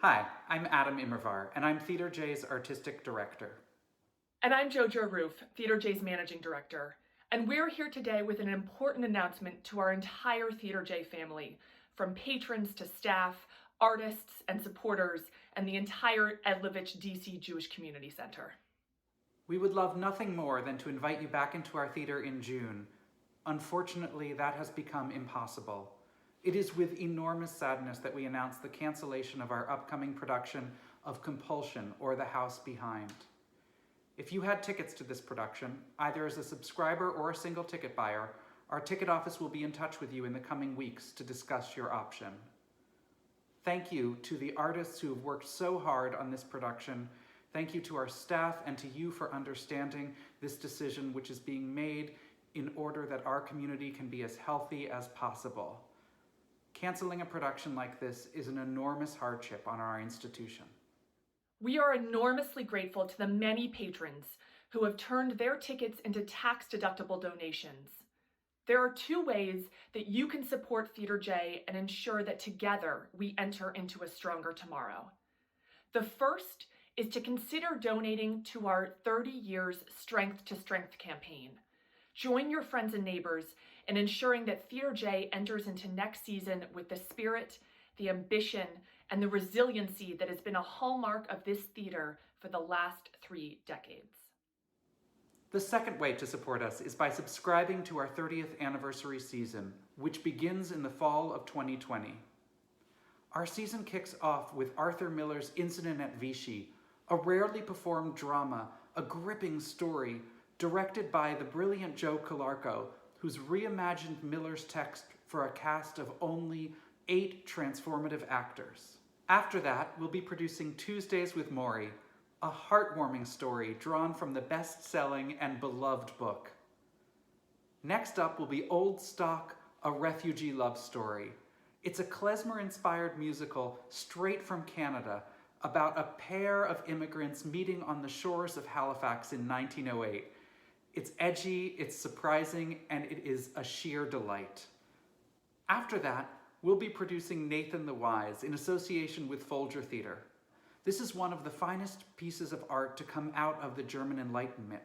Hi, I'm Adam Immervar, and I'm Theater J's Artistic Director. And I'm JoJo Roof, Theater J's Managing Director. And we're here today with an important announcement to our entire Theater J family, from patrons to staff, artists and supporters, and the entire Edlavitch DC Jewish Community Center. We would love nothing more than to invite you back into our theater in June. Unfortunately, that has become impossible. It is with enormous sadness that we announce the cancellation of our upcoming production of Compulsion, or The House Behind. If you had tickets to this production, either as a subscriber or a single ticket buyer, our ticket office will be in touch with you in the coming weeks to discuss your option. Thank you to the artists who have worked so hard on this production. Thank you to our staff and to you for understanding this decision, which is being made in order that our community can be as healthy as possible. Canceling a production like this is an enormous hardship on our institution. We are enormously grateful to the many patrons who have turned their tickets into tax-deductible donations. There are two ways that you can support Theater J and ensure that together we enter into a stronger tomorrow. The first is to consider donating to our 30 Years Strength to Strength campaign. Join your friends and neighbors in ensuring that Theater J enters into next season with the spirit, the ambition, and the resiliency that has been a hallmark of this theater for the last 3 decades. The second way to support us is by subscribing to our 30th anniversary season, which begins in the fall of 2020. Our season kicks off with Arthur Miller's Incident at Vichy, a rarely performed drama, a gripping story, directed by the brilliant Joe Calarco, who's reimagined Miller's text for a cast of only 8 transformative actors. After that, we'll be producing Tuesdays with Maury, a heartwarming story drawn from the best-selling and beloved book. Next up will be Old Stock, a refugee love story. It's a klezmer-inspired musical straight from Canada about a pair of immigrants meeting on the shores of Halifax in 1908. It's edgy, it's surprising, and it is a sheer delight. After that, we'll be producing Nathan the Wise in association with Folger Theatre. This is one of the finest pieces of art to come out of the German Enlightenment.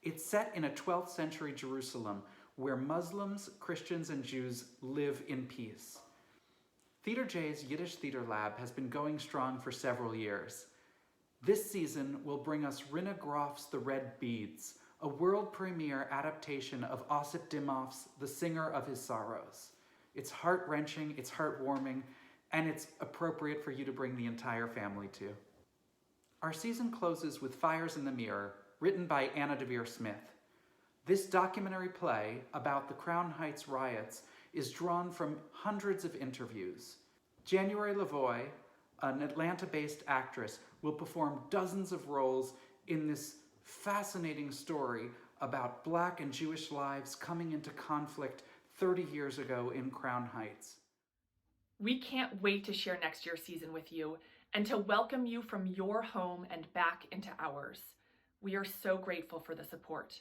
It's set in a 12th century Jerusalem where Muslims, Christians, and Jews live in peace. Theater J's Yiddish Theater Lab has been going strong for several years. This season will bring us Rinna Groff's The Red Beads, a world premiere adaptation of Osip Dimoff's The Singer of His Sorrows. It's heart-wrenching, it's heartwarming, and it's appropriate for you to bring the entire family to. Our season closes with Fires in the Mirror, written by Anna Devere Smith. This documentary play about the Crown Heights riots is drawn from hundreds of interviews. January Lavoie, an Atlanta-based actress, will perform dozens of roles in this fascinating story about Black and Jewish lives coming into conflict 30 years ago in Crown Heights. We can't wait to share next year's season with you and to welcome you from your home and back into ours. We are so grateful for the support.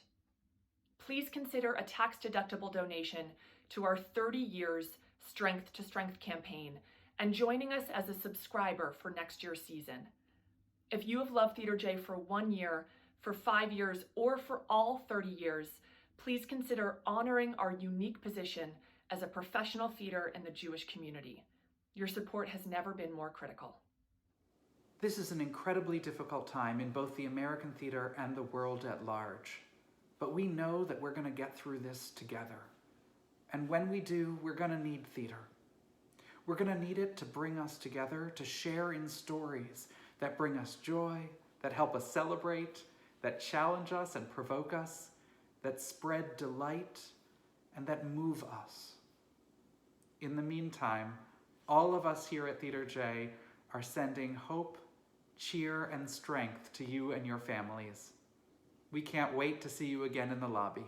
Please consider a tax-deductible donation to our 30 Years Strength to Strength campaign and joining us as a subscriber for next year's season. If you have loved Theater J for 1 year, for 5 years, or for all 30 years, please consider honoring our unique position as a professional theater in the Jewish community. Your support has never been more critical. This is an incredibly difficult time in both the American theater and the world at large. But we know that we're going to get through this together. And when we do, we're going to need theater. We're going to need it to bring us together, to share in stories that bring us joy, that help us celebrate, that challenge us and provoke us, that spread delight, and that move us. In the meantime, all of us here at Theater J are sending hope, cheer, and strength to you and your families. We can't wait to see you again in the lobby.